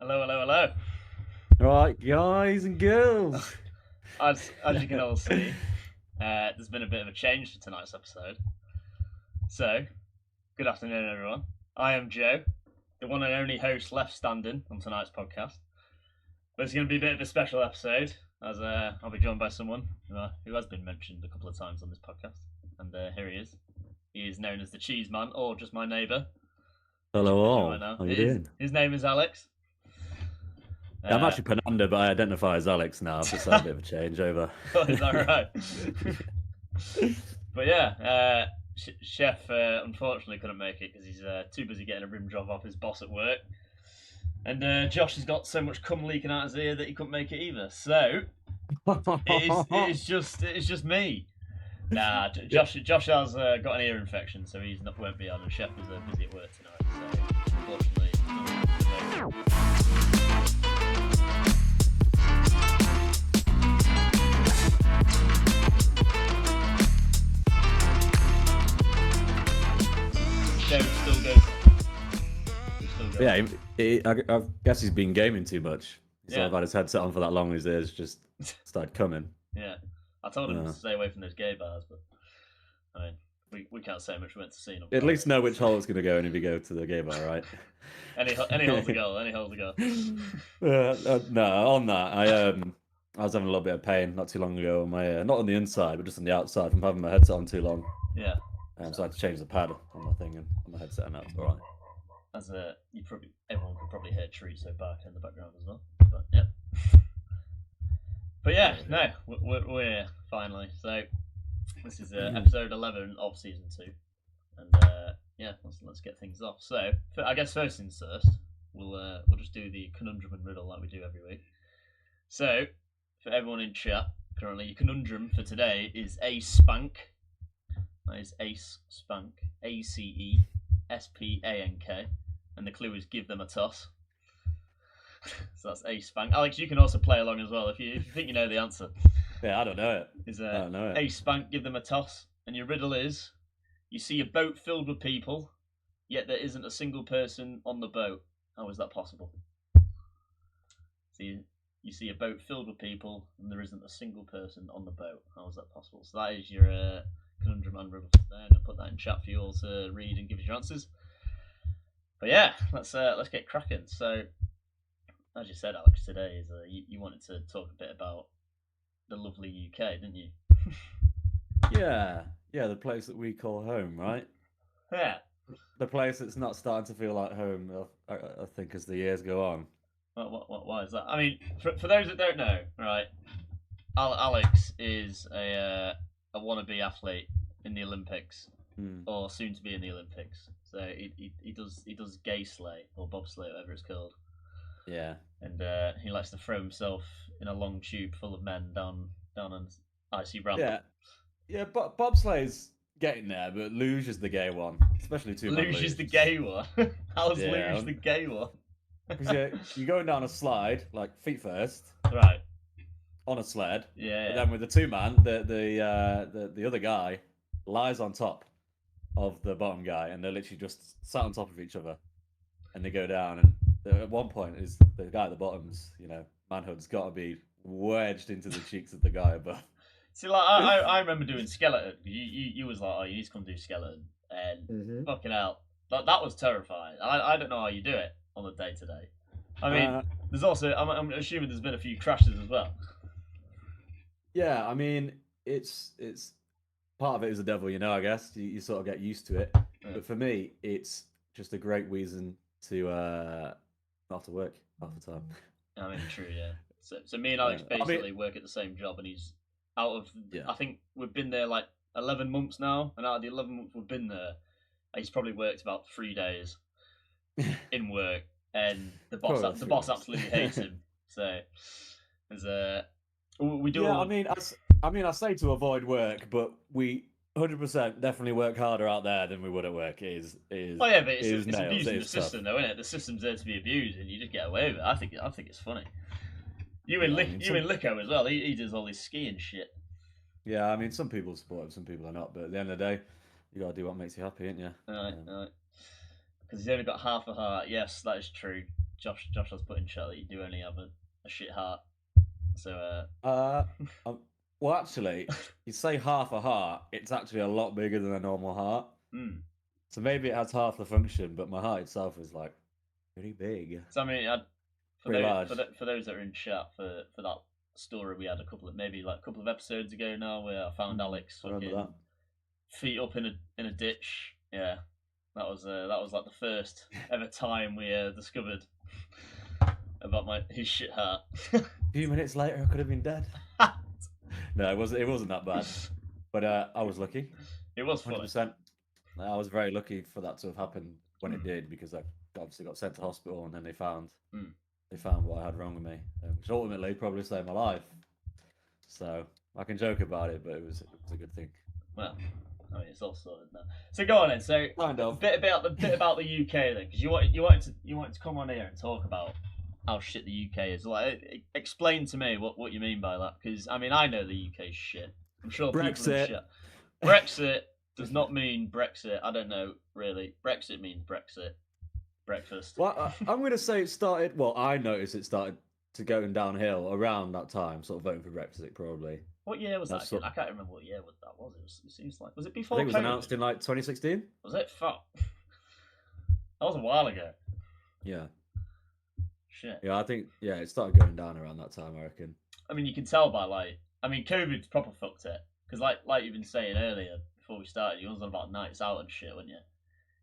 Hello, hello, hello. Right, guys and girls. As you can all see, there's been a bit of a change to tonight's episode. So, good afternoon, everyone. I am Joe, the one and only host left standing on tonight's podcast. But it's going to be a bit of a special episode, as I'll be joined by someone who has been mentioned a couple of times on this podcast. And here he is. He is known as the Cheese Man, or just my neighbour, Hello as you might all. know. How you doing? His name is Alex. I'm actually Penanda, but I identify as Alex now. I've just had a bit of a changeover. Is that right? But yeah, Chef unfortunately couldn't make it because he's too busy getting a rim job off his boss at work. And Josh has got so much cum leaking out his ear that he couldn't make it either. So it's just me. Nah, Josh has got an ear infection, so won't be on. And Chef was busy at work tonight, so unfortunately. Still goes. Yeah, I guess he's been gaming too much. He's Yeah. sort of had his headset on for that long, his ears just started coming. Yeah, I told him to stay away from those gay bars, but I mean, we can't say much. We went to see them. At least know which hole it's going to go in if you go to the gay bar, right? Any hole's a goal. Any hole's a goal. No, on that, I was having a little bit of pain not too long ago on my not on the inside, but just on the outside from having my headset on too long. Yeah. So I had to change the pad on my thing and on my headset, and that's all right. As everyone could probably hear Chorizo bark in the background as well. But yeah. But yeah, no, we're here finally. So this is episode 11 of season 2, and yeah, let's get things off. So I guess first things first, we'll just do the conundrum and riddle like we do every week. So for everyone in chat currently, your conundrum for today is a spank. That is Ace Spank, ACESPANK, and the clue is give them a toss. So that's Ace Spank. Alex, you can also play along as well if you think you know the answer. Yeah, I don't know it. I don't know it. Ace Spank, give them a toss, and your riddle is: you see a boat filled with people, yet there isn't a single person on the boat. How is that possible? So you see a boat filled with people, and there isn't a single person on the boat. How is that possible? So that is your conundrum and riddle there. I'm gonna put that in chat for you all to read and give us your answers. But yeah, let's get cracking. So, as you said, Alex, today is you wanted to talk a bit about the lovely UK, didn't you? Yeah, the place that we call home, right? Yeah. The place that's not starting to feel like home, I think, as the years go on. Why is that? I mean, for those that don't know, right? Alex is a wannabe athlete in the Olympics, or soon to be in the Olympics. So he does gay sleigh or bobsleigh, whatever it's called. Yeah. And he likes to throw himself in a long tube full of men down an icy ramp. Yeah. Bobsleigh's getting there, but luge is the gay one, especially two-man luge. Luge is the gay one. How's luge the gay one? Because you're going down a slide, like feet first, right, on a sled. Yeah. But then with the two-man, the other guy lies on top of the bottom guy, and they're literally just sat on top of each other, and they go down. And at one point, is the guy at the bottom's, manhood's got to be wedged into the cheeks of the guy above. See, like I remember doing skeleton. You was like, oh, you need to come do skeleton, and fucking hell, that was terrifying. I don't know how you do it on the day to day. I mean, there's also I'm assuming there's been a few crashes as well. Yeah, I mean, it's part of it is the devil, I guess you sort of get used to it. Yeah. But for me, it's just a great reason to not have to work half the time. I mean, true, yeah. So me and Alex basically work at the same job, and he's out of. Yeah. I think we've been there like 11 months now, and out of the 11 months we've been there, he's probably worked about 3 days in work, and the boss absolutely hates him. So we do. Yeah, I mean, I say to avoid work, but we 100% definitely work harder out there than we would at work. Oh yeah, but it's abusing the system, though, isn't it? The system's there to be abused, and you just get away with it. I think it's funny. You and Lico as well. He does all this skiing shit. Yeah, I mean, some people support him, some people are not. But at the end of the day, you gotta do what makes you happy, ain't you? Right. Because he's only got half a heart. Yes, that is true. Josh has put in chat that you do only have a shit heart. So Um, well, actually, you say half a heart. It's actually a lot bigger than a normal heart. mm. So maybe it has half the function, but my heart itself is like pretty big, So I mean, pretty large. for those that are in chat for that story we had maybe like a couple of episodes ago now, where I found Alex I remember fucking feet up in a ditch. Yeah, that was like the first ever time we discovered about his shit heart. A few minutes later, I could have been dead. No, it wasn't that bad, but I was lucky. It was funny. 100%. I was very lucky for that to have happened when it did, because I obviously got sent to hospital, and then they found what I had wrong with me, which ultimately probably saved my life. So I can joke about it, but it was a good thing. Well, I mean, it's all sorted now. So go on then. So Kind of. a bit about the UK then, because you wanted to come on here and talk about how shit the UK is. Like, explain to me what you mean by that, because I mean, I know the UK's shit. I'm sure people are shit. Brexit does not mean Brexit. I don't know really. Brexit means Brexit. Breakfast. Well, I'm going to say it started. Well, I noticed it started to going downhill around that time, sort of voting for Brexit, probably. What year was that? I can't remember what year that was. It seems like, was it before? I think it was announced in like 2016. Was it? Fuck. That was a while ago. Yeah. Shit. Yeah, I think it started going down around that time, I reckon. I mean, you can tell by COVID's proper fucked it, because like you've been saying earlier before we started, you was on about nights out and shit, weren't you?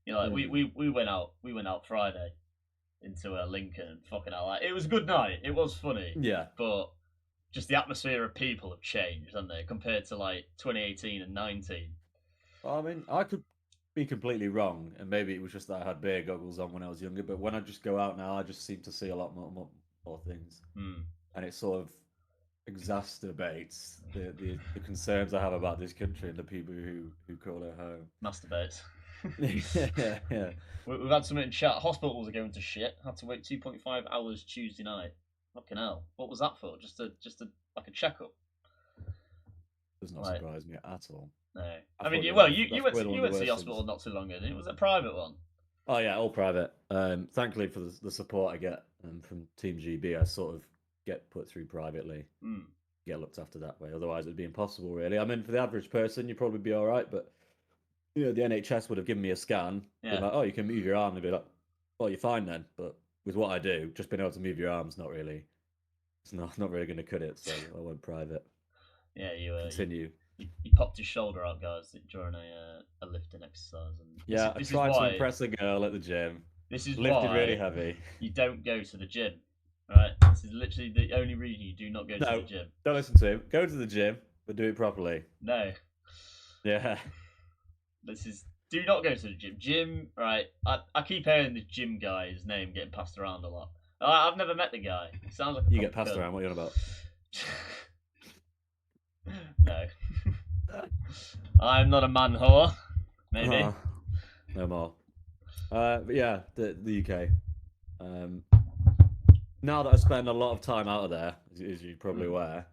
You know, like we went out Friday into Lincoln, and fucking hell, like, it was a good night. It was funny. Yeah. But just the atmosphere of people have changed, haven't they, compared to like 2018 and 19. Well, I mean, I could be completely wrong, and maybe it was just that I had beer goggles on when I was younger. But when I just go out now, I just seem to see a lot more things, and it sort of exacerbates the concerns I have about this country and the people who call it home. Masturbates. yeah. We've had something in chat. Hospitals are going to shit. Had to wait 2.5 hours Tuesday night. Fucking hell. What was that for? Just a like a checkup? Does not surprise me at all. No. I mean, you went to the hospital not too long ago, didn't you? Was it a private one? Oh yeah, all private. Thankfully for the support I get from Team GB, I sort of get put through privately. Get looked after that way. Otherwise, it'd be impossible, really. I mean, for the average person, you'd probably be all right, but the NHS would have given me a scan. Yeah. Like, oh, you can move your arm. They'd be like, well, you're fine then. But with what I do, just being able to move your arm's not really. It's not really going to cut it. So I went private. Yeah, you continue. You popped your shoulder out, guys, during a lifting exercise. And I tried to impress a girl at the gym. This is lifted really heavy. You don't go to the gym, right? This is literally the only reason you do not go to the gym. Don't listen to him. Go to the gym, but do it properly. No. Yeah. Do not go to the gym. Jim, right? I keep hearing the gym guy's name getting passed around a lot. I've never met the guy. He sounds like you get passed around. What are you on about? No. I'm not a man whore. Maybe. No more. But yeah, the UK. Now that I spend a lot of time out of there, as you're probably aware,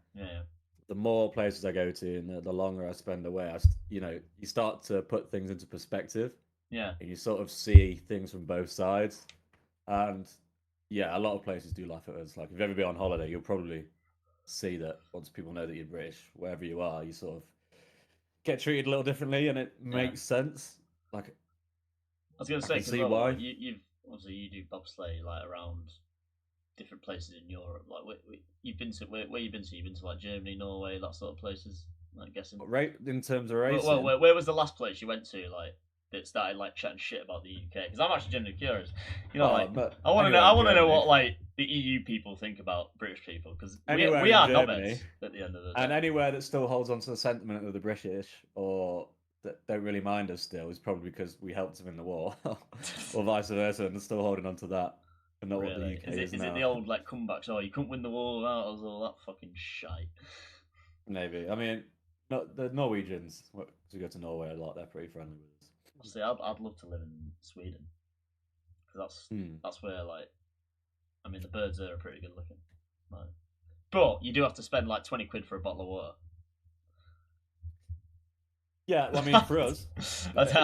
the more places I go to and the longer I spend away, you start to put things into perspective. Yeah. And you sort of see things from both sides. And yeah, a lot of places do laugh at us. Like, if you've ever been on holiday, you'll probably see that once people know that you're British, wherever you are, you sort of get treated a little differently, and it makes sense. Like, I was going to say, see why. You do bobsleigh like around different places in Europe. Like, you've been to where you've been to? You've been to like Germany, Norway, that sort of places. I'm guessing. Right, in terms of racing. Well, where was the last place you went to? Like, that started like chatting shit about the UK? Because I'm actually genuinely curious. I want to know. I want to know what like the EU people think about British people, because we are knobheads at the end of the day. And anywhere that still holds on to the sentiment of the British, or that don't really mind us still, is probably because we helped them in the war, or vice versa, and they're still holding on to that. And not what the UK is now. Is it the old like comebacks? Oh, you couldn't win the war without us, all that fucking shite. Maybe. I mean, the Norwegians, because we go to Norway a lot, they're pretty friendly with us. See, I'd love to live in Sweden, because that's where, like, I mean, the birds there are pretty good looking, like, but you do have to spend like 20 quid for a bottle of water. Yeah, well, I mean, for us,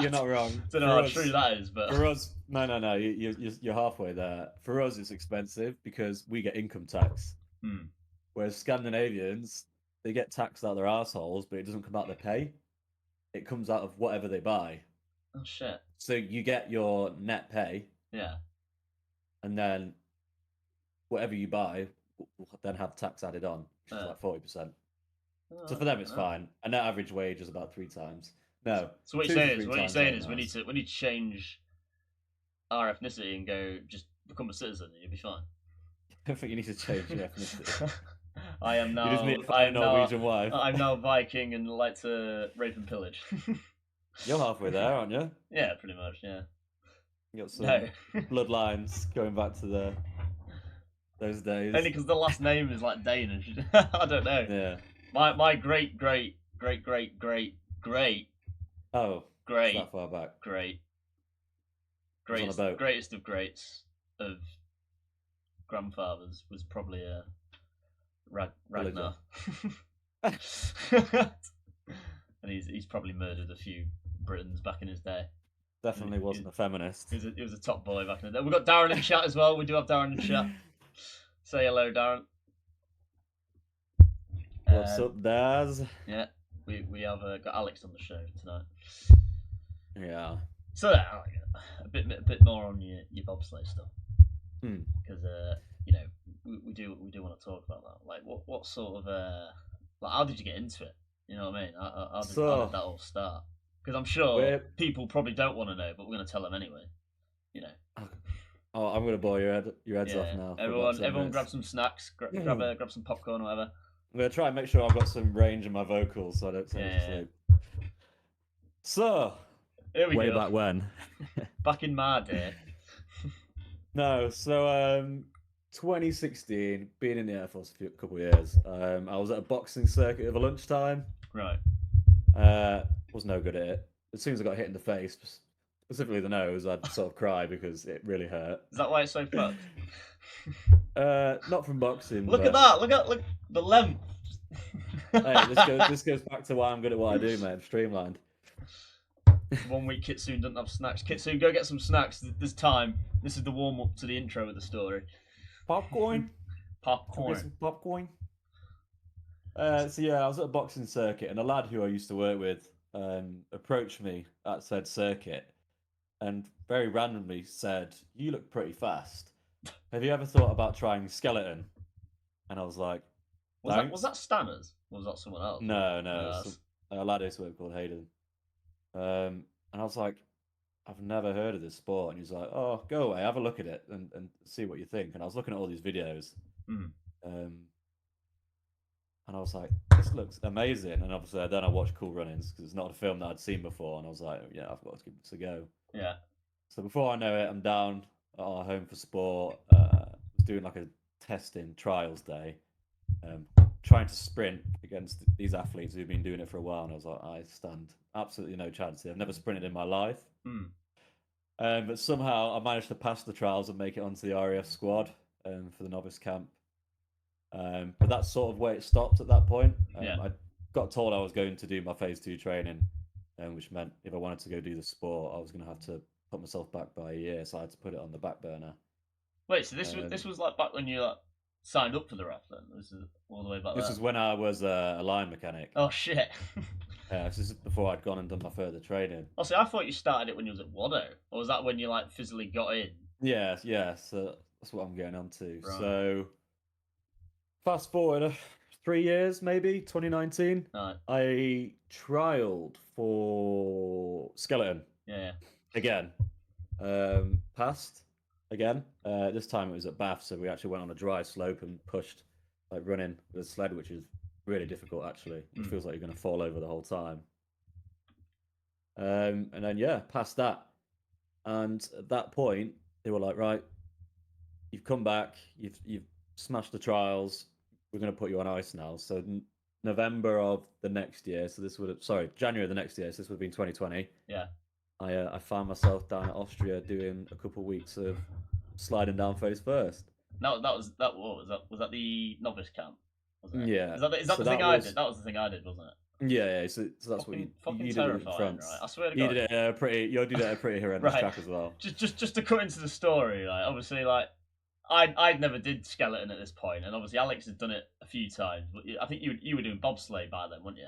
you're not wrong. Don't know For how us, true that is, but for us, no, you're halfway there. For us, it's expensive because we get income tax, Hmm. whereas Scandinavians, they get taxed out of their assholes, but it doesn't come out of their pay. It comes out of whatever they buy. Oh shit. So you get your net pay, Yeah. and then whatever you buy will then have tax added on, which is like 40%. Oh, So for them, it's fucking hell. fine. And their average wage is about 3 times. No, So what 2 you're to saying is, 3 times ain't we nice. need to change our ethnicity and go just become a citizen, and you'll be fine. I don't think you need to change your ethnicity. I am You just now. need to find a Norwegian wife. I'm now Viking and like to rape and pillage. You're halfway there, aren't you? Yeah, pretty much. Yeah. You got some No. bloodlines going back to those days. Only because the last name is like Danish. I don't know. Yeah. My great great great great great great Oh, great it's that far back. great Was on a boat. greatest of greats of grandfathers was probably a Ragnar. And he's probably murdered a few Britons back in his day. Definitely wasn't a feminist. He was a top boy back in the day. We've got Darren in chat as well. We do have Darren in chat. Say hello, Darren. What's up, Daz? Yeah, we have got Alex on the show tonight. Yeah. So a bit more on your bobsleigh stuff, because you know we do want to talk about that. Like what sort of like how did you get into it? You know what I mean? How did that all start? Because I'm sure people probably don't want to know, but we're going to tell them anyway. You know. Oh, I'm going to blow your heads off now. Everyone, grab some snacks, grab some popcorn or whatever. I'm going to try and make sure I've got some range in my vocals so I don't turn to sleep. So, here we way go. back when? Back in my day. No, so 2016, being in the Air Force for a couple of years, I was at a boxing circuit over lunchtime. Right. Was no good at it. As soon as I got hit in the face, specifically the nose, I'd sort of cry because it really hurt. Is that why it's so fucked? Not from boxing. Look at that! Look the length. Hey, this goes back to why I'm good at what I do, mate. I'm streamlined. 1 week Kitsune doesn't have snacks. Kitsune, go get some snacks. There's time. This is the warm up to the intro of the story. Popcorn. Popcorn. Some popcorn. So yeah, I was at a boxing circuit, and a lad who I used to work with approached me at said circuit, and very randomly said, "You look pretty fast. Have you ever thought about trying skeleton?" And I was like, was that Stanners? Or was that someone else? No, a lad I used to work called Hayden. And I was like, I've never heard of this sport. And he's like, oh, go away, have a look at it and see what you think. And I was looking at all these videos. And I was like, this looks amazing. And obviously, then I watched Cool Runnings because it's not a film that I'd seen before. And I was like, yeah, I've got to give this a go. Yeah. So before I know it, I'm down at our home for sport. I was doing like a testing trials day. Trying to sprint against these athletes who've been doing it for a while, and I was like, I stand absolutely no chance here. I've never sprinted in my life. But somehow I managed to pass the trials and make it onto the RAF squad for the novice camp. But that's sort of where it stopped at that point. I got told I was going to do my phase 2 training, which meant if I wanted to go do the sport, I was going to have to put myself back by a year, so I had to put it on the back burner. Wait, so this was like back when you signed up for the RAF then? This is all the way back This there? is when I was a line mechanic. Oh, shit. This is before I'd gone and done my further training. Oh, see, I thought you started it when you was at Wado. Or was that when you, like, physically got in? Yeah, so that's what I'm getting onto. Right. So, fast forward 3 years, maybe, 2019, Right. I trialed for skeleton. Yeah. Again. Passed. Again. This time it was at Bath, so we actually went on a dry slope and pushed, like running with a sled, which is really difficult actually. It feels like you're going to fall over the whole time. And then passed that. And at that point, they were like, right, you've come back, you've smashed the trials, we're going to put you on ice now. So November of the next year, January of the next year, so this would have been 2020. Yeah. I found myself down at Austria doing a couple of weeks of sliding down face first. Was that the novice camp? Wasn't it? Yeah. Is that the thing I did? That was the thing I did, wasn't it? Yeah. So that's what Fucking you did it in terrifying, right? France. I swear to You God. did it you did it at a pretty horrendous Right. track as well. Just to cut into the story, like obviously, like I'd never did skeleton at this point, and obviously Alex had done it a few times. But I think you were doing bobsleigh by then, weren't you?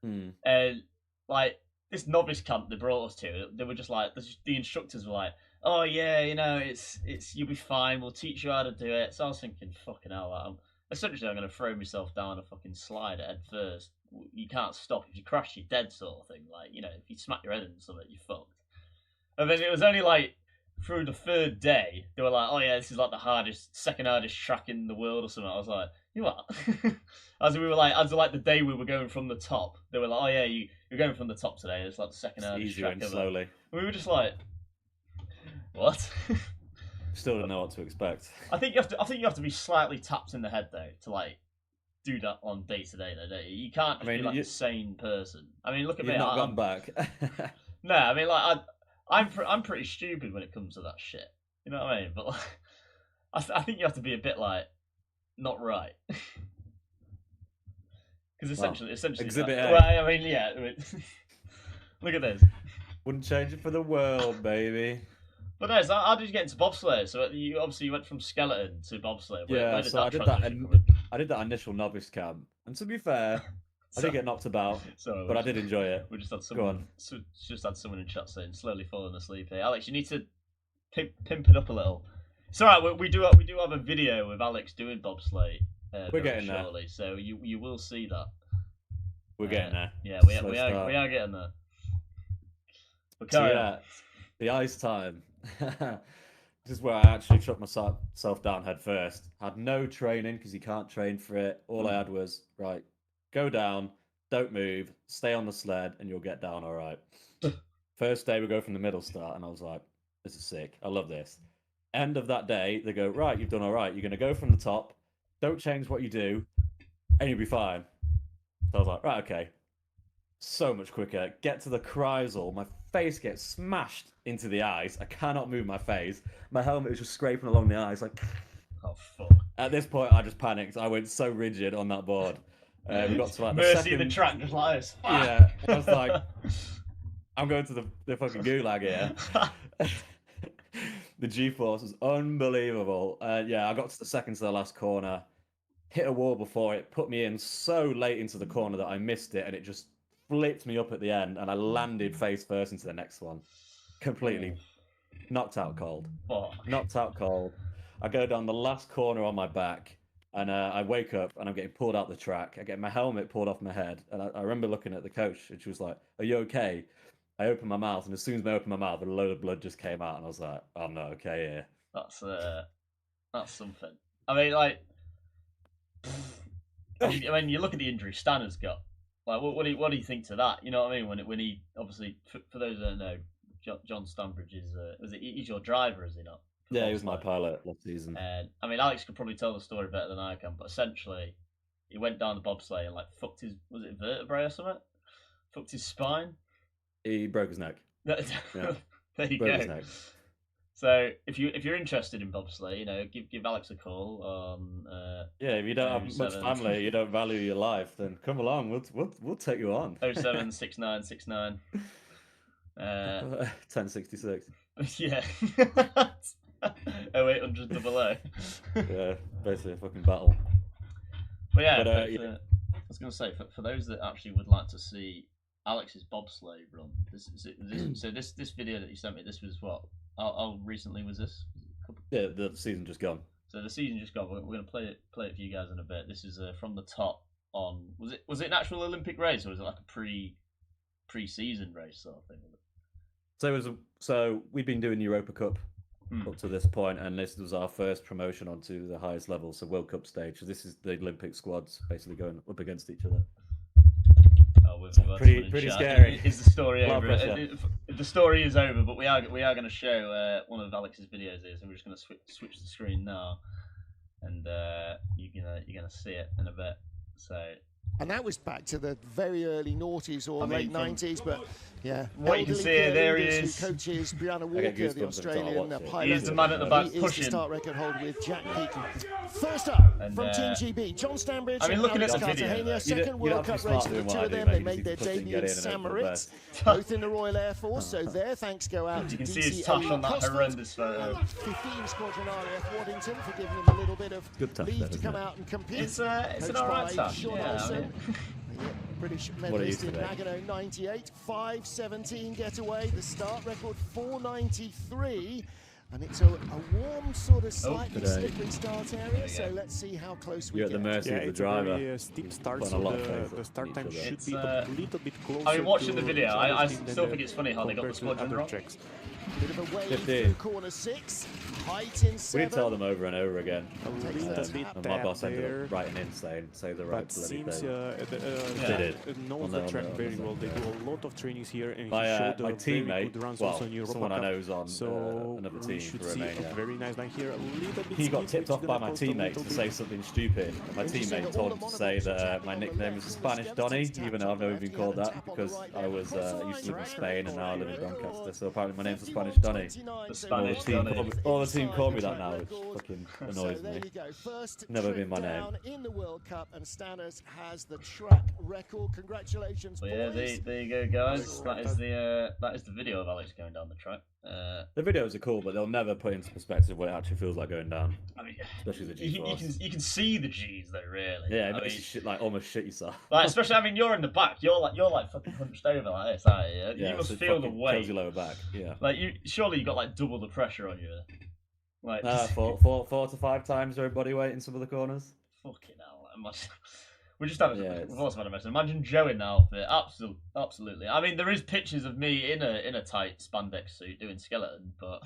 Hmm. And like this novice camp they brought us to, they were just like the instructors were like, "Oh yeah, you know, it's you'll be fine. We'll teach you how to do it." So I was thinking, "Fucking hell, I'm going to throw myself down a fucking slide at head first. You can't stop. If you crash, you're dead, sort of thing. Like, you know, if you smack your head into something, you're fucked." And then it was only like through the third day they were like, "Oh yeah, this is like the second hardest track in the world or something." I was like, "You what?" as the day we were going from the top, they were like, "Oh yeah, you're going from the top today. It's like the second It's hardest easier track and ever." slowly. And we were just like, "What?" Still don't know what to expect. I think you have to be slightly tapped in the head though to like do that on day to day though, don't you? You can't just be like a sane person. I mean, look at me. You've not gone back. No, I mean like I'm pretty stupid when it comes to that shit. You know what I mean? But like, I think you have to be a bit like not right. Because essentially, Exhibit that, A. well, I mean, yeah. I mean, look at this. Wouldn't change it for the world, baby. But no, so how did you get into bobsleigh? So you obviously went from skeleton to bobsleigh. Where did So that I did transition come in? I did that initial novice camp, and to be fair, I did get knocked about, Sorry, but I did enjoy it. We just had Go on. someone in chat saying slowly falling asleep here. Alex, you need to pimp it up a little. It's all right. We do have a video of Alex doing bobsleigh. We're getting shortly, there. so you will see that. We're getting there. Yeah, we are getting there. But the ice time. This is where I actually shut myself down head first. Had no training because you can't train for it. All I had was right, go down, don't move, stay on the sled, and you'll get down all right. First day we go from the middle start, and I was like, this is sick. I love this. End of that day, they go, right, you've done all right. You're going to go from the top. Don't change what you do, and you'll be fine. So I was like, right, okay. So much quicker. Get to the Chrysal. My face gets smashed into the ice. I cannot move my face. My helmet is just scraping along the ice. Like, oh fuck. At this point, I just panicked. I went so rigid on that board. We got to like the second... the track just like this. Yeah, I was like, I'm going to the fucking gulag here. The G-force was unbelievable. Yeah, I got to the second to the last corner, hit a wall before it, put me in so late into the corner that I missed it, and it just flipped me up at the end, and I landed face first into the next one. Completely knocked out cold. Knocked out cold. I go down the last corner on my back, and I wake up, and I'm getting pulled out the track. I get my helmet pulled off my head, and I remember looking at the coach, and she was like, "Are you okay?" I opened my mouth, and as soon as I opened my mouth, a load of blood just came out, and I was like, "I'm not okay here." That's something. I mean, like, I mean, you look at the injury Stanner's got. Like, what do you think to that? You know what I mean? When he obviously, for those that don't know, John Stanbridge he's your driver, is he not? Yeah, he was my pilot last season. And I mean, Alex could probably tell the story better than I can, but essentially, he went down the bobsleigh and like fucked his vertebrae or something? Fucked his spine. He broke his neck. Yeah. There you go. His neck. So if you're interested in bobsleigh, you know, give Alex a call on. Yeah, if you don't have much family, you don't value your life, then come along. We'll take you on. 076969 1066. Yeah. 0800 00. Yeah, basically a fucking battle. But yeah, I was going to say for those that actually would like to see Alex's bobsleigh run, this video that you sent me, this was what? How recently was this? Yeah, the season just gone. So the season just gone. We're going to play it for you guys in a bit. This is from the top on. Was it an actual Olympic race or was it like a pre-season race sort of thing? So we've been doing Europa Cup up to this point, and this was our first promotion onto the highest level, so World Cup stage. So this is the Olympic squads basically going up against each other. Pretty scary. Is the story over? The story is over, but we are going to show one of Alex's videos here, so we're just going to switch the screen now, and you're gonna see it in a bit. So And that was back to the very early noughties or late 90s, but yeah. What you can see here, there he is. Who coaches Brianna get Walker, goosebumps the every time I Australian watch it. pilot. He's the man at the back He is pushing. the start record holder with Jack Peaton. First up And, from Team GB, John Stanbridge I mean, and looking Alex at the video, Cartagena. like, Second World Cup race for the two of them. They made their debut in San Moritz, both in the Royal Air Force. So their thanks go out to You can see DC his tash on that Cosford, horrendous photo. 15 Squadron RAF Waddington for giving him a little bit of Good tash leave there, to isn't come it? out and compete. It's an Coached alright by tash. Sean Yeah, I Olsen. mean, British What are you medalist in today? Nagano 98, 5:17 getaway, the start record 4:93, and it's a warm sort of slightly today. slippery start area, so let's see how close we You're at get. the mercy Yeah, of the it's a driver. very steep start, Putting so a lot of faith the in start each time other. should It's, be a little bit closer. I mean, watching the to video, each I other's team still than think it's funny how they got the compared to squadron other wrong. tracks. Bit of a wave 15. through corner 6, height in We 7. did tell them over and over again. A little bit And my tap boss ended there, up writing in saying, say the right but bloody seems thing. knows On the the- track on the- very on the- well. They yeah. do a lot of trainings here, and he My showed my a very teammate, good runs well, also in Europa someone I Cup. know is on So another we team should for see Romania. a very nice line here. A little bit He got speed, tipped which off is by gonna my cost a teammate little to bit. say something stupid. My teammate told him to say that my nickname is Spanish Donny, even though I've never been called that because I used to live in Spain and now I live in Doncaster. So apparently my name's the Spanish Donny. The Spanish Donny. All the team call me that now, which fucking annoys me. Never been my name. In the World Cup, and Stanners has the track record. Congratulations, But yeah, boys. there you go, guys. That is the video of Alex going down the track. The videos are cool, but they'll never put into perspective what it actually feels like going down, I mean, especially the you G-force. can see the G's though, really. Yeah, it I makes mean, you shit, like almost shit yourself. like especially, I mean, you're in the back. You're like fucking hunched over like this, aren't you? Yeah, You must so it feel the fucking kills weight. your lower back. Yeah. Like surely you got like double the pressure on you. Like Four to five times your body weight in some of the corners. fucking hell. We just had Yeah, we've also had a mess. Imagine Joe in that outfit. Absolutely. I mean, there is pictures of me in a tight spandex suit doing skeleton, but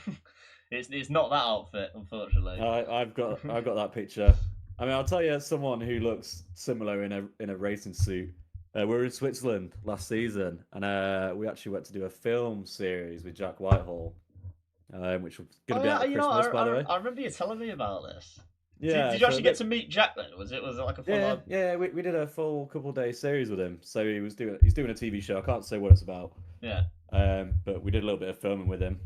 it's not that outfit, unfortunately. I've got that picture. I mean, I'll tell you, as someone who looks similar in a racing suit. We were in Switzerland last season, and we actually went to do a film series with Jack Whitehall, which was going to be out at Christmas, by the way. I remember you telling me about this. Yeah, Did you actually get to meet Jack then? Was it like a full Yeah, on... yeah. We did a full couple day series with him. So he's doing a TV show. I can't say what it's about. Yeah. But we did a little bit of filming with him,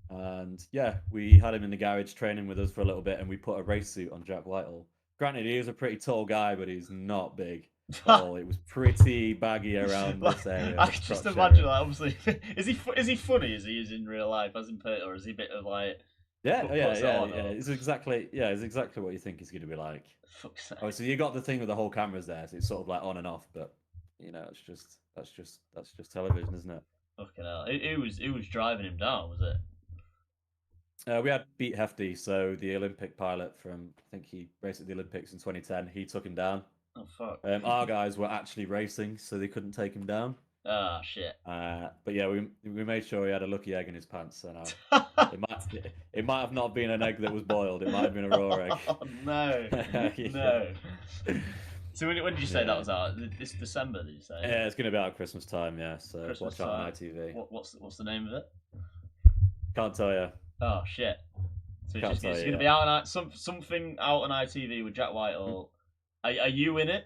and yeah, we had him in the garage training with us for a little bit, and we put a race suit on Jack Whitehall. Granted, he is a pretty tall guy, but he's not big. It was pretty baggy around this area. I can just imagine, like, obviously, is he funny as he is in real life, as in or is he a bit of like? Yeah. Or... It's exactly what you think he's going to be like. Fuck's sake. Oh, so you got the thing with the whole cameras there, so it's sort of like on and off, but you know, that's just television, isn't it? Fucking hell. Who was driving him down? Was it? We had Pete Hefty, so the Olympic pilot from I think he raced at the Olympics in 2010. He took him down. Oh fuck. Our guys were actually racing, so they couldn't take him down. Ah shit. But yeah, we made sure he had a lucky egg in his pants. So it might have not been an egg that was boiled. It might have been a raw egg. Oh no, Yeah. no. So when did you say that was out? This December, did you say? Yeah, it's going to be out at Christmas time. Yeah, so Christmas watch out on time. ITV. What's the name of it? Can't tell you. Oh shit. So Can't it's tell going you to be out on something out on ITV with Jack Whitehall. Are you in it?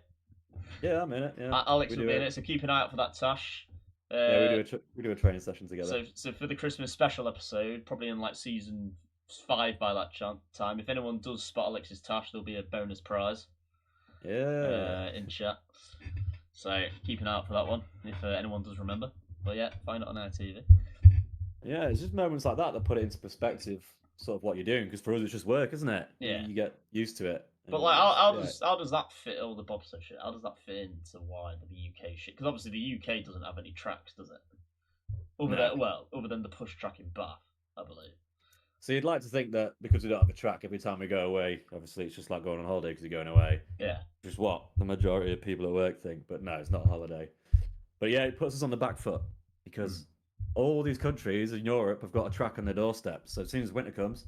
Yeah, I'm in it. Yeah, Alex we will do be in it. it, so keep an eye out for that Tash. Yeah, we do a training session together. So for the Christmas special episode, probably in like season 5 by that time, if anyone does spot Alex's Tash, there'll be a bonus prize. Yeah. In chat. So keep an eye out for that one if anyone does remember. But yeah, find it on our TV. Yeah, it's just moments like that put it into perspective, sort of what you're doing. Because for us, it's just work, isn't it? Yeah. You get used to it. But like, how does that fit all the bobsled shit? How does that fit into why the UK shit? Because obviously the UK doesn't have any tracks, does it? Other than the push track in Bath, I believe. So you'd like to think that because we don't have a track every time we go away, obviously it's just like going on holiday because you're going away. Yeah. Which is what the majority of people at work think. But no, it's not a holiday. But yeah, it puts us on the back foot because all these countries in Europe have got a track on their doorstep. So as soon as winter comes,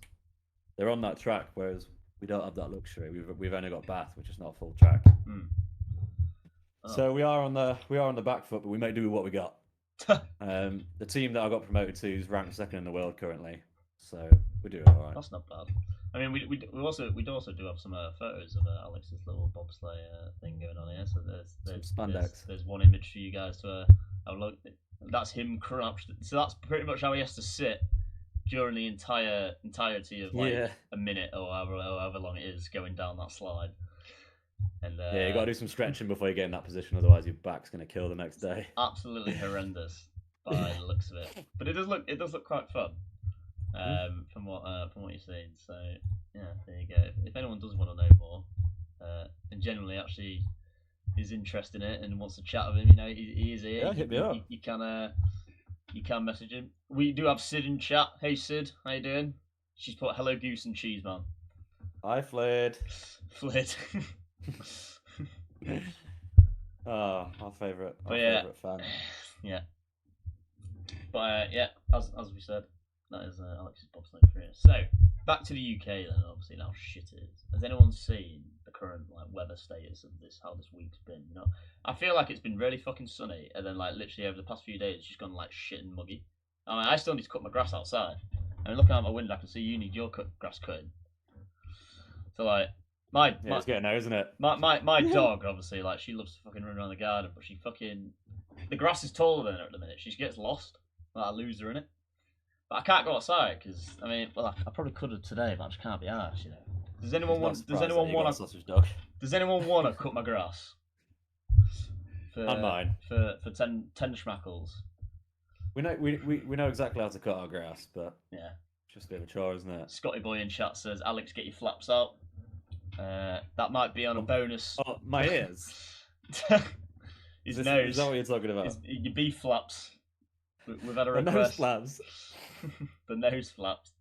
they're on that track, whereas we don't have that luxury. We've only got Bath, which is not a full track. So we are on the back foot, but we make do with what we got. The team that I got promoted to is ranked second in the world currently, so we're doing all right. That's not bad. I mean, we'd also do have some photos of Alex's little bobsleigh thing going on here. So there's one image for you guys to have a look. That's him crouched. So that's pretty much how he has to sit during the entirety of like a minute or however long it is going down that slide. And yeah, you got to do some stretching before you get in that position, otherwise your back's going to kill the next day. Absolutely horrendous by the looks of it, but it does look quite fun. From what you're saying, so yeah, there you go. If anyone does want to know more, and generally actually is interested in it and wants to chat with him, you know, he is here. Yeah, hit me up. You can message him. We do have Sid in chat. Hey Sid, how you doing? She's put hello goose and cheese man. Hi Flid. Flid. Oh, my favourite fan. Yeah. But yeah, as we said, that is Alex's bobsleigh career. So back to the UK then. Obviously, now shit is. Has anyone seen the current like weather status of this? How this week's been? You know, I feel like it's been really fucking sunny, and then like literally over the past few days, it's just gone like shit and muggy. I mean, I still need to cut my grass outside. I mean, looking out my window, I can see you need your grass cutting. So like, it's getting there, isn't it? My dog, obviously, like she loves to fucking run around the garden, but the grass is taller than her at the minute. She gets lost. Like, I lose her in it. But I can't go outside because I mean, well, I probably could have today, but I just can't be arsed, you know. Does anyone want to cut my grass? On mine. For 10 schmackles. We know exactly how to cut our grass, but yeah, it's just a bit of a chore, isn't it? Scotty boy in chat says, "Alex, get your flaps out." That might be on a bonus. Oh, my ears. His nose. Is that what you're talking about? Your beef flaps. We've had a the request. nose flaps. The nose flaps.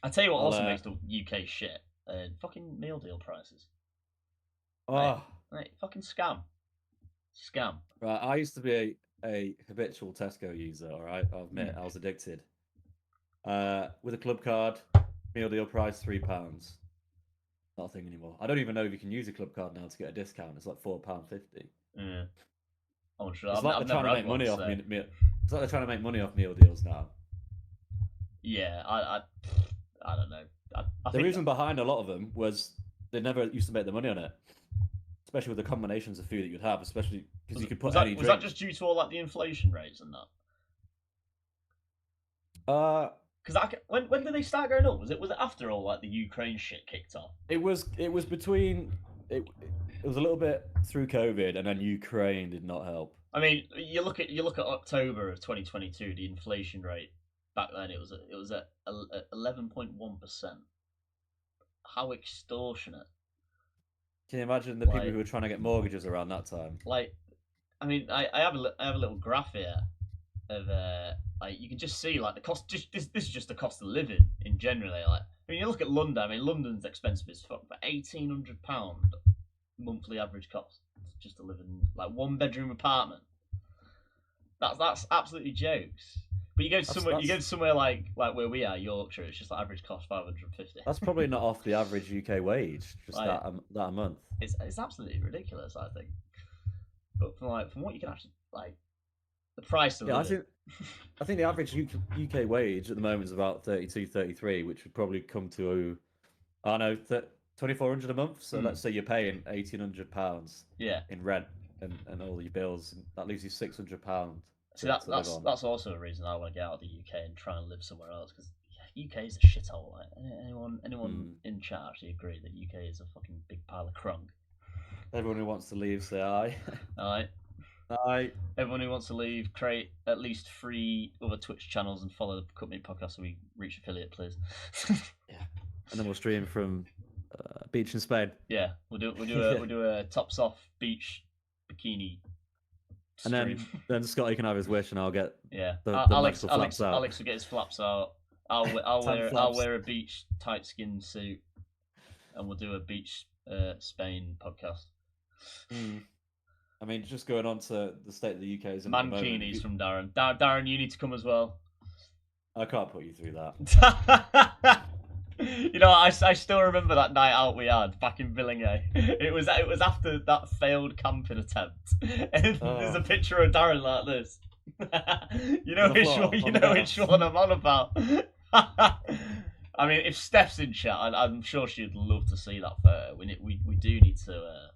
I tell you what also makes the UK shit. Fucking meal deal prices. Oh. Mate, fucking scam. Scam. Right, I used to be a habitual Tesco user, alright? I'll admit, I was addicted. With a club card, meal deal price £3. Not a thing anymore. I don't even know if you can use a club card now to get a discount. It's like £4.50. Yeah. I'm sure. It's like they're trying to make money off meal. It's like they're trying to make money off meal deals now. Yeah, I don't know. The reason behind a lot of them was they never used to make the money on it, especially with the combinations of food that you'd have, especially because you could put any drink. Was that just due to all like the inflation rates and that? Because when did they start going up? Was it after all like the Ukraine shit kicked off? It was between it was a little bit through COVID, and then Ukraine did not help. I mean, you look at October of 2022, the inflation rate back then it was at 11.1%. How extortionate! Can you imagine the people who were trying to get mortgages around that time? Like, I mean, I have a little graph here of like you can just see like the cost. This is just the cost of living in generally. Like, I mean, you look at London. I mean, London's expensive as fuck, but £1,800 monthly average cost just to live in like 1-bedroom apartment. That's absolutely jokes. But you go to somewhere like where we are, Yorkshire. It's just like average cost £550. That's probably not off the average UK wage. Just like, that a month. It's absolutely ridiculous, I think. But from what you can actually like, the price of living. I think the average UK wage at the moment is about 32, 33, which would probably come to £2,400 a month. So let's say you're paying £1,800 in rent and all your bills. That leaves you £600. So that's also a reason I want to get out of the UK and try and live somewhere else, because UK is a shithole. Like, anyone in chat actually agree that UK is a fucking big pile of crunk? Everyone who wants to leave, say aye. Aye. Aye. Everyone who wants to leave, create at least 3 other Twitch channels and follow the company podcast so we reach affiliate, please. Yeah. And then we'll stream from beach in Spain. Yeah, we'll do a tops off beach bikini. And then Scotty can have his wish, and I'll get Alex flaps out. Alex will get his flaps out. I'll wear a beach tight skin suit, and we'll do a beach Spain podcast. I mean, just going on to the state of the UK is Mankinis from Darren. Darren, you need to come as well. I can't put you through that. You know, I still remember that night out we had back in Billingham. It was after that failed camping attempt. And there's a picture of Darren like this. You know which one I'm on about. I mean, if Steph's in chat, I'm sure she'd love to see that photo. We do need to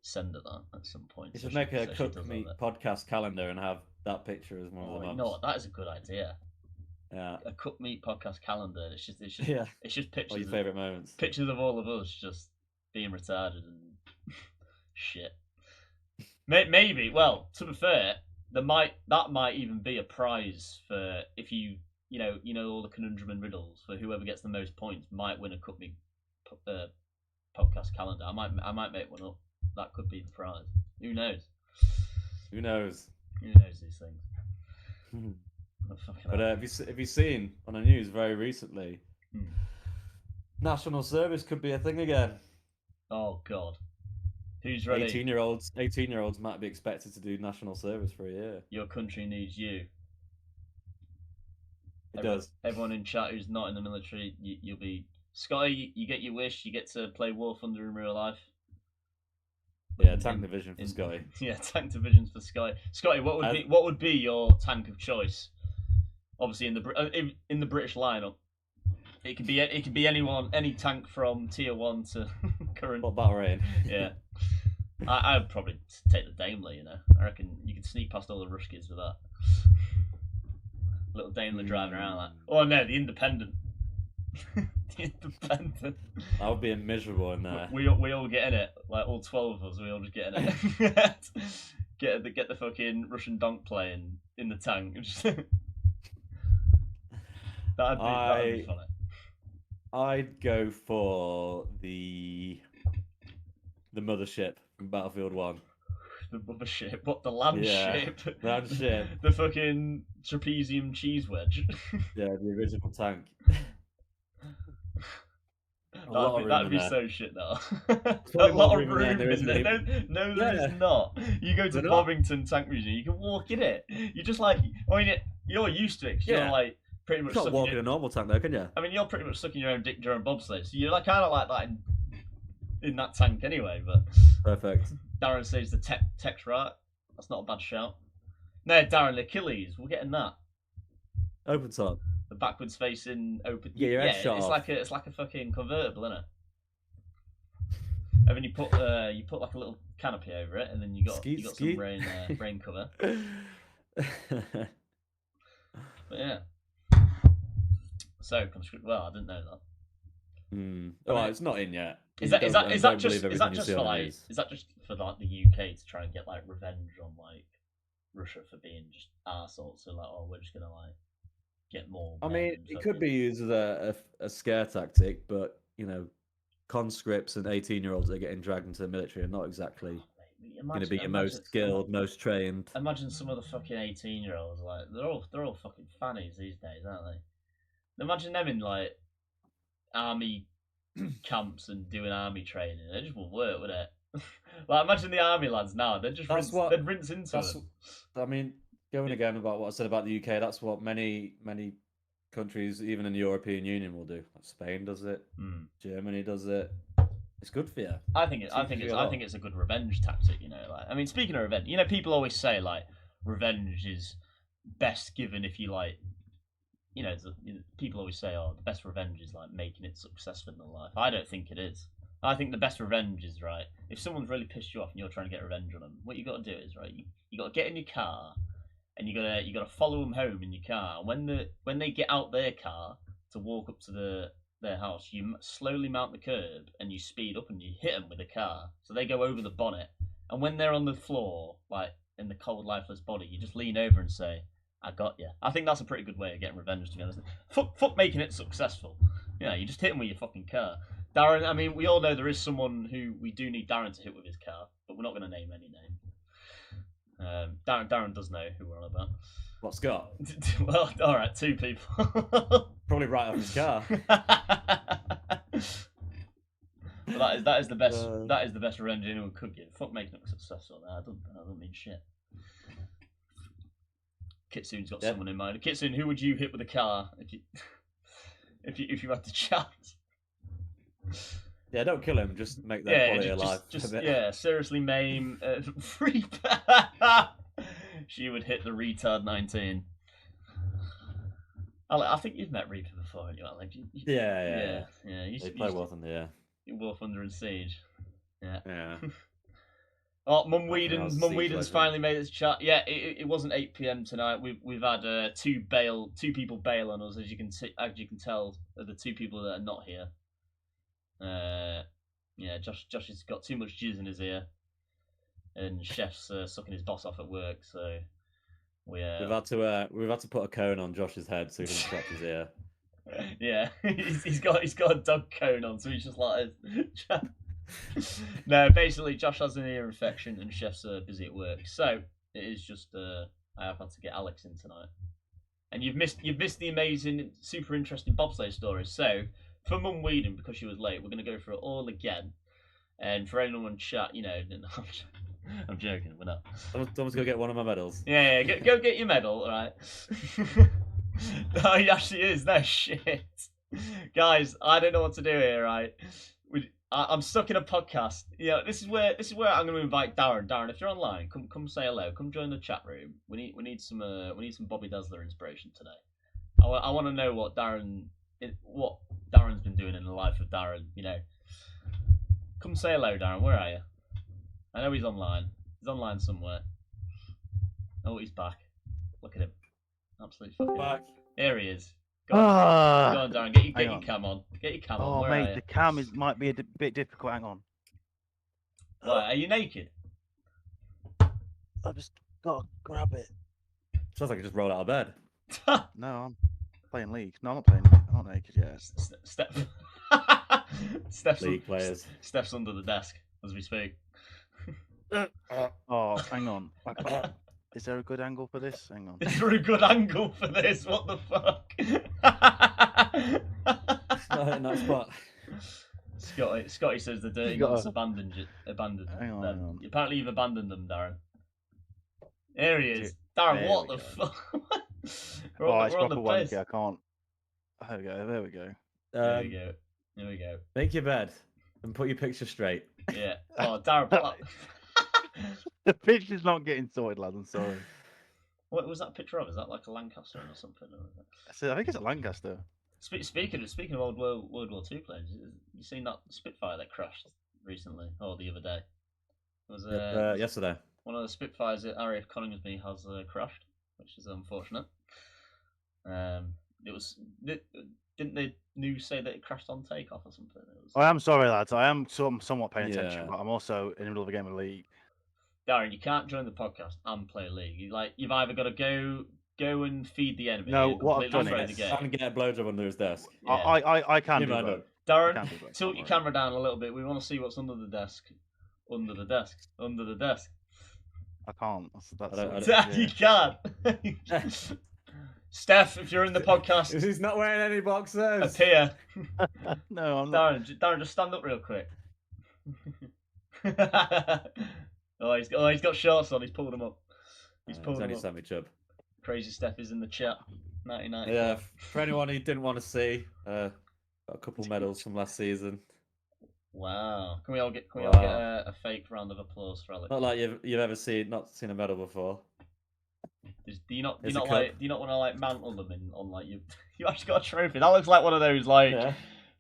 send her that at some point. You should make a cook meat podcast calendar and have that picture as one of the months. You know what? That is a good idea. Yeah. A cook meat podcast calendar. It's just pictures. All your favourite moments. Pictures of all of us just being retarded and shit. Maybe. Well, to be fair, that might even be a prize for if you know all the conundrum and riddles for whoever gets the most points might win a cook meat podcast calendar. I might make one up. That could be the prize. Who knows? Who knows? Who knows these things? But have you seen on the news very recently? National service could be a thing again. Oh God, who's ready? 18-year-olds might be expected to do national service for a year. Your country needs you. It does. Everyone in chat who's not in the military, you'll be Scotty. You get your wish. You get to play War Thunder in real life. Yeah, tank division for Scotty. Yeah, tank divisions for Scotty. Scotty, what would be your tank of choice? Obviously, in the British lineup, it could be anyone, any tank from tier 1 to current. What battle rating? Yeah, I'd probably take the Daimler. You know, I reckon you could sneak past all the rush kids with that. Little Daimler driving around like. Oh no, the Independent. The Independent. I would be miserable in there. We all get in it, like all 12 of us. We all just get in it. get the fucking Russian donk playing in the tank. That'd be funny. I'd go for the mothership from Battlefield 1. The mothership? What, the land ship? Land ship. The fucking trapezium cheese wedge. Yeah, the original tank. That'd be so shit now. A lot of room in there. No, there's not. You go to Bovington Tank Museum, you can walk in it. You're just like, I mean, you're used to it. Cause you're like pretty much. You can't walk in a normal tank though, can you? I mean, you're pretty much sucking your own dick during bobsleigh, so you're like kind of like that in that tank anyway. But perfect. Darren says the tech's right. That's not a bad shout. No, Darren, Achilles. We're getting that. Open top. The backwards facing open. Yeah, your head shot off. It's like a fucking convertible, isn't it? And then you put like a little canopy over it, and then you got some rain cover. But yeah. So well, I didn't know that. Well, it's not in yet. Is that just for like the UK to try and get like revenge on like Russia for being just arseholes? So like, oh, we're just gonna like get more. I mean, it could be used as a scare tactic, but you know, conscripts and 18-year-olds that are getting dragged into the military are not exactly going to be your most skilled, most trained. Imagine some of the fucking 18-year-olds, like they're all fucking fannies these days, aren't they? Imagine them in like army camps and doing army training. It just won't work, would it? Like imagine the army lads now. They'd rinse into it. I mean, going again about what I said about the UK, that's what many countries, even in the European Union, will do. Like Spain does it. Germany does it. It's good for you. I think it's a good revenge tactic. You know, like I mean, speaking of revenge, you know, people always say like revenge is best given if you like. You know, people always say, "Oh, the best revenge is like making it successful in life." I don't think it is. I think the best revenge is right. If someone's really pissed you off and you're trying to get revenge on them, what you got to do is right. You got to get in your car, and you got to follow them home in your car. And when they get out their car to walk up to their house, you slowly mount the curb and you speed up and you hit them with the car, so they go over the bonnet. And when they're on the floor, like in the cold, lifeless body, you just lean over and say, I got you. I think that's a pretty good way of getting revenge, to be honest. Fuck making it successful. Yeah, you just hit him with your fucking car. Darren, I mean, we all know there is someone who we do need Darren to hit with his car, but we're not going to name any name. Darren does know who we're on about. What, Scott? Well, alright, 2 people. Probably right off his car. But that is the best. That is the best revenge anyone could give. Fuck making it successful. I don't mean shit. Kitsune's got someone in mind. Kitsune, who would you hit with a car if you had the chance? Yeah, don't kill him. Just make their quality of life. Seriously maim. She would hit the retard 19. I think you've met Reaper before, haven't you, Alex? Yeah. You They play War Thunder, yeah. War Thunder and Siege. Yeah. Yeah. Oh, Mum I was Whedon's Siege finally legend. made its chat. Yeah, it wasn't 8 p.m. tonight. We've had two people bail on us, as you can tell, the two people that are not here. Yeah, Josh has got too much jizz in his ear, and Chef's sucking his boss off at work. So we've had to put a cone on Josh's head so he doesn't scratch his ear. Yeah, he's got a dog cone on, so he's just like. No, basically, Josh has an ear infection and Chef's busy at work, so it is just I have had to get Alex in tonight. And you've missed the amazing, super interesting bobsleigh stories. So for Mum Whedon, because she was late, we're going to go through it all again. And for anyone in chat, I'm joking, we're not. Someone's go get one of my medals. Yeah, go get your medal, all right? No, he actually is. No shit, guys. I don't know what to do here, right? I'm stuck in a podcast. Yeah, this is where I'm going to invite Darren. Darren, if you're online, come say hello. Come join the chat room. We need some Bobby Dazzler inspiration today. I want to know what Darren's been doing in the life of Darren. Come say hello, Darren. Where are you? I know he's online. He's online somewhere. Oh, he's back. Look at him. Absolutely fucking Back. Here he is. Go on, Darren. Get your cam on. Get your cam on. Oh, Where mate, are you? the cam might be a bit difficult. Hang on. What, are you naked? I just gotta grab it. Sounds like I just rolled out of bed. No, I'm playing League. No, I'm not playing. I'm not naked yet. Steph's League players. Steph's under the desk as we speak. Oh, hang on. Is there a good angle for this? Hang on. Is there a good angle for this? What the fuck? Not in that spot. Scotty says the dirty ones abandoned. Hang on, hang on. Apparently you've abandoned them, Darren. There he is. Darren, There what we the go. fuck? It's we're on proper the place. wanky. I can't. There we go. There we go. There we go. There we go. Make your bed and put your picture straight. Yeah. Oh, Darren, put that... The picture's not getting sorted, lads. I'm sorry. What was that picture of? Is that like a Lancaster or something? I think it's a Lancaster. Speaking of old World War II planes, you seen that Spitfire that crashed recently or the other day? It was Yesterday. One of the Spitfires that RAF Coningsby has crashed, which is unfortunate. Didn't the news say that it crashed on takeoff or something? I am sorry, lads. I am somewhat paying attention, Yeah. but I'm also in the middle of a game of League. Darren, you can't join the podcast and play League. You've either got to go and feed the enemy. No, and what I've completely done throw is- the game. I can get a blowjob under his desk. Yeah. I can You do might both. not. Darren, Can't do both, tilt don't your worry. camera down a little bit. We want to see what's under the desk. Under the desk. Under the desk. I can't. That's I don't- You can't. Steph, if you're in the podcast, He's not wearing any boxers. appear. No, I'm not. Darren, just stand up real quick. He's got shorts on. He's pulled them up. He's pulled He's them only up. sent me chub. Crazy Steph is in the chat. 1990. Yeah, for anyone who didn't want to see, got a couple medals from last season. Wow. Can we all get Wow. a fake round of applause for Alex? Not like you've ever seen a medal before. Do you not It's a want cup. to like mantle them on like you? You actually got a trophy. That looks like one of those like Yeah.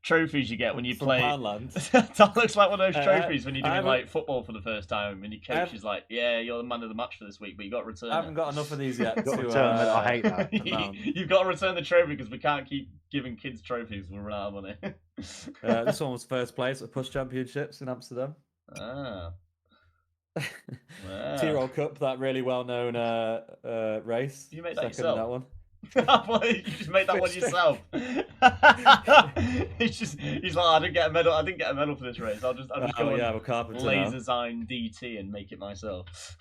trophies you get when you From play. Poundland. That looks like one of those I trophies when you're doing haven't- like football for the first time, and your coach haven't- is like, "Yeah, you're the man of the match for this week, but you got to return." I haven't got enough of these yet. Got to, to return it. I hate that. You've got to return the trophy because we can't keep giving kids trophies. We'll run out of money. This one was first place at Push Championships in Amsterdam. Ah. Wow. T-Roll Cup, that really well-known race. You made that Second in yourself? that one. You just made that one yourself. He's like, I didn't get a medal for this race. I'll just go yeah, on I'm a carpenter now. laser design DT and make it myself.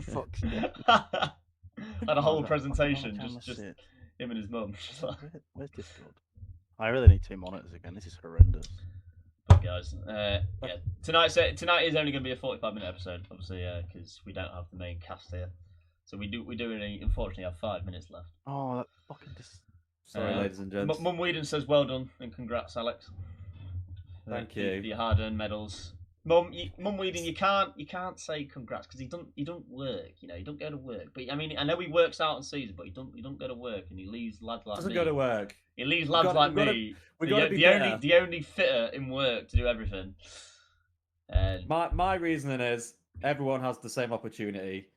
Fuck's sake. Had a whole Oh, presentation, I can't just see it. him and his mum. Where's Discord? I really need 2 monitors again. This is horrendous. But guys, yeah, tonight is only going to be a 45-minute episode, obviously, because we don't have the main cast here. So we unfortunately have 5 minutes left. Oh, that fucking Sorry, ladies and gents. Mum Whedon says well done and congrats, Alex. Thank For you. your hard-earned medals. Mum Weeding, you can't say congrats because he don't work. You know, he don't go to work. But I mean, I know he works out in season, but he don't go to work, and he leaves lads like Doesn't me. go to work. He leaves lads like me. We got to be better. The only fitter in work to do everything. And My reasoning is everyone has the same opportunity.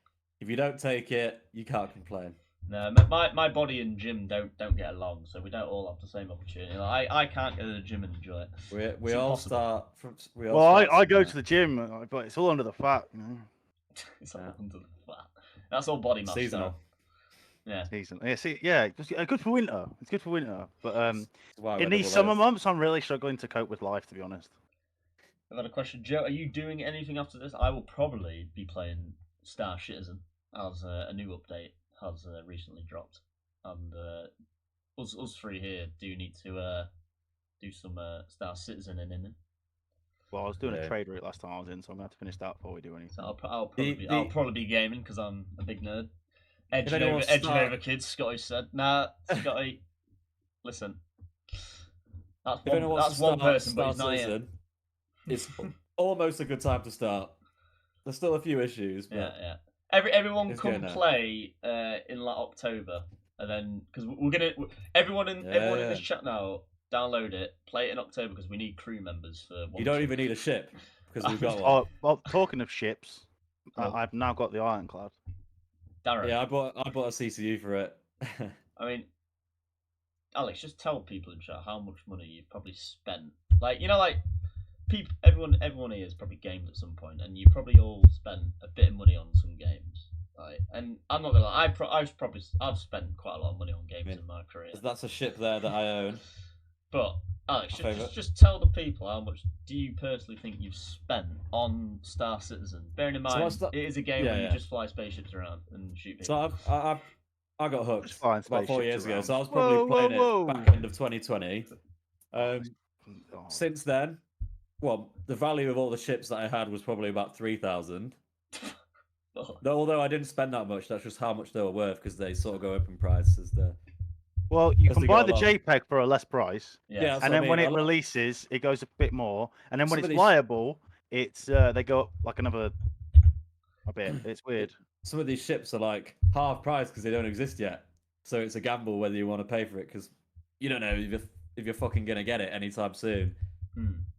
If you don't take it, you can't complain. no, my body and gym don't get along, so we don't all have the same opportunity. Like, I can't go to the gym and enjoy it. We all start from. I go to the gym, but it's all under the fat, you know. It's all under the fat. That's all body mass. Seasonal. Yeah. Season. Yeah, good for winter. It's good for winter, but Wow, in these summer months, I'm really struggling to cope with life, to be honest. I've got a question, Joe. Are you doing anything after this? I will probably be playing Star Citizen as a new update has recently dropped, and us three here do need to do some Star Citizen in it. Well, I was doing a trade route last time I was in, so I'm going to have to finish that before we do anything. So I'll probably be gaming because I'm a big nerd. Edging over kids, Scotty said. Nah, Scotty, listen. That's one person, but he's not here. It's almost a good time to start. There's still a few issues, but yeah. Everyone come play in like October, and then because we're gonna everyone in this chat now download it, play it in October because we need crew members for. You don't even need a ship because we've got one. Oh, well, talking of ships, I've now got the Ironclad. Darren. Yeah, I bought a CCU for it. I mean, Alex, just tell people in chat how much money you've probably spent. Like, you know, like people, everyone here has probably gamed at some point, and you probably all spent a bit of money on some games. Right? And I'm not gonna lie, I've spent quite a lot of money on games in my career. That's a ship there that I own. But Alex, just tell the people how much do you personally think you've spent on Star Citizen? Bearing in mind, it is a game where you just fly spapeships around and shoot people. So I got hooked about 4 years ago, so I was probably playing it back end of 2020. Since then, well, the value of all the ships that I had was probably about 3,000. Although I didn't spend that much, that's just how much they were worth because they sort of go up in price as the. Well, you can buy the JPEG for a less price, yeah, and then when it releases, it goes a bit more, and then when it's viable, it's they go up like a bit. It's weird. Some of these ships are like half price because they don't exist yet, so it's a gamble whether you want to pay for it because you don't know if you're fucking gonna get it anytime soon.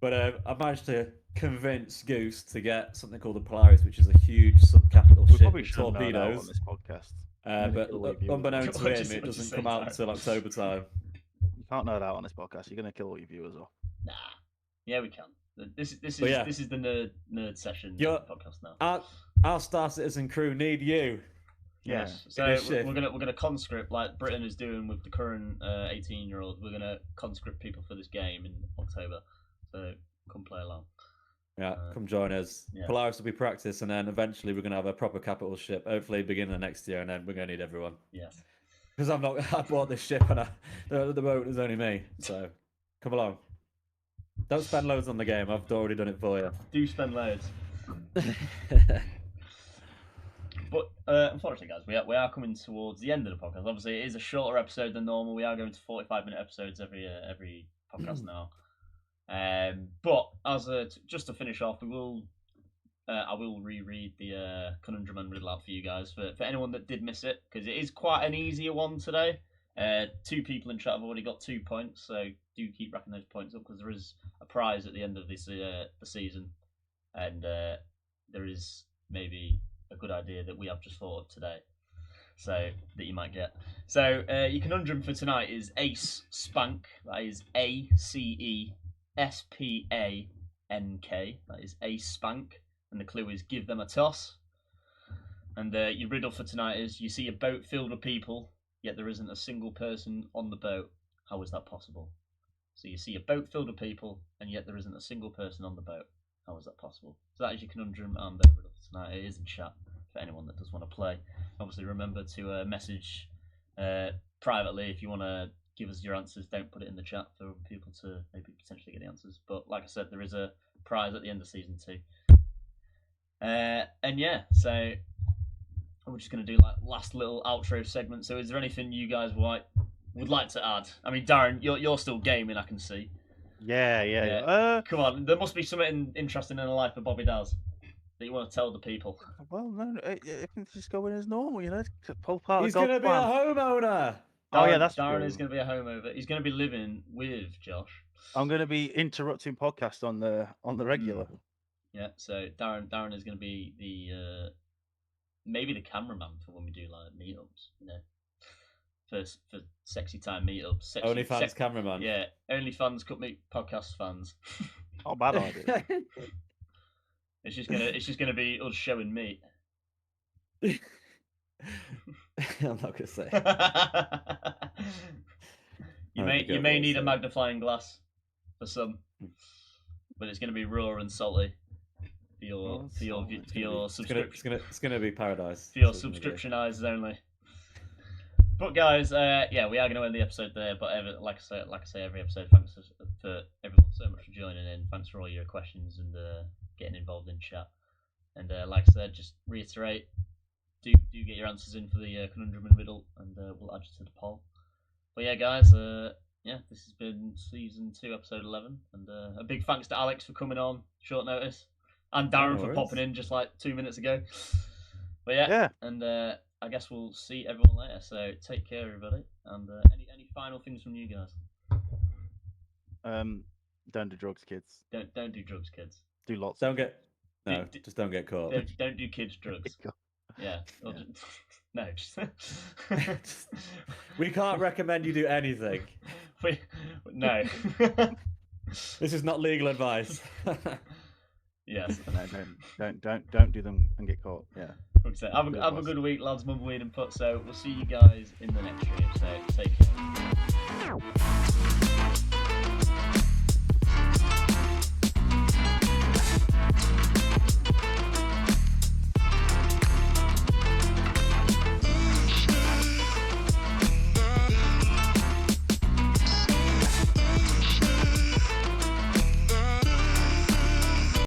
But I managed to convince Goose to get something called the Polaris, which is a huge subcapital ship with torpedoes. On this podcast. But unbeknownst to him, it doesn't come out until October time. You can't know that on this podcast. You're going to kill all your viewers off. Nah. Yeah, we can. This is the nerd session podcast now. Our Star Citizen crew need you. Yes. So we're gonna conscript like Britain is doing with the current 18-year-olds. We're gonna conscript people for this game in October. So come play along. Yeah, come join us. Yeah. Polaris will be practice, and then eventually we're going to have a proper capital ship. Hopefully, beginning of next year, and then we're going to need everyone. Yes. Because I bought this ship, and the boat is only me. So, come along. Don't spend loads on the game. I've already done it for you. Do spend loads. But unfortunately, guys, we are coming towards the end of the podcast. Obviously, it is a shorter episode than normal. We are going to 45-minute episodes every podcast now. But as just to finish off, I will reread the conundrum and riddle out for you guys for anyone that did miss it because it is quite an easier one today. 2 people in chat have already got 2 points, so do keep racking those points up because there is a prize at the end of this the season, and there is maybe a good idea that we have just thought of today, so that you might get. So your conundrum for tonight is Ace Spank. That is ACESPANK. That is Ace Spank, and the clue is give them a toss. And your riddle for tonight is you see a boat filled with people, yet there isn't a single person on the boat. How is that possible? So you see a boat filled with people, and yet there isn't a single person on the boat. How is that possible? So that is your conundrum and the riddle for tonight. It is in chat for anyone that does want to play. Obviously, remember to message privately if you want to give us your answers. Don't put it in the chat for people to maybe potentially get the answers. But like I said, there is a prize at the end of season 2. And yeah, so we're just going to do like last little outro segment. So is there anything you guys would like to add? I mean, Darren, you're still gaming, I can see. Yeah. Come on, there must be something interesting in the life of Bobby Daz that you want to tell the people. Well, no, everything's just going as normal, you know. Pull part He's of going to be a homeowner. Oh yeah, Darren- that's Darren true. is going to be a homeover. He's going to be living with Josh. I'm going to be interrupting podcast on the regular. Yeah, so Darren is going to be the maybe the cameraman for when we do like meetups, you know, for sexy time meetups. OnlyFans cameraman. Yeah, OnlyFans could meet podcast fans. Oh, bad idea. It's just gonna be us showing meat. I'm not gonna say. you may need a magnifying glass for some, but it's gonna be raw and salty for your subscription. It's gonna be paradise. For your subscription eyes only. But guys, yeah, we are going to end the episode there. But like I say, every episode, thanks for everyone so much for joining in. Thanks for all your questions and getting involved in chat. And like I said, just reiterate, do get your answers in for the conundrum in the middle, and we'll add you to the poll. But yeah, guys, yeah, this has been season 2, episode 11, and a big thanks to Alex for coming on short notice, and Darren for popping in just like 2 minutes ago. But yeah. And I guess we'll see everyone later. So take care, everybody. And any final things from you guys? Don't do drugs, kids. Don't do drugs, kids. Do lots. Just don't get caught. Don't do kids drugs. Yeah. No. We can't recommend you do anything. No. This is not legal advice. Yes. No, don't do them and get caught. Yeah. Have a good week, lads. Mum, weed and put. So we'll see you guys in the next stream. So take care.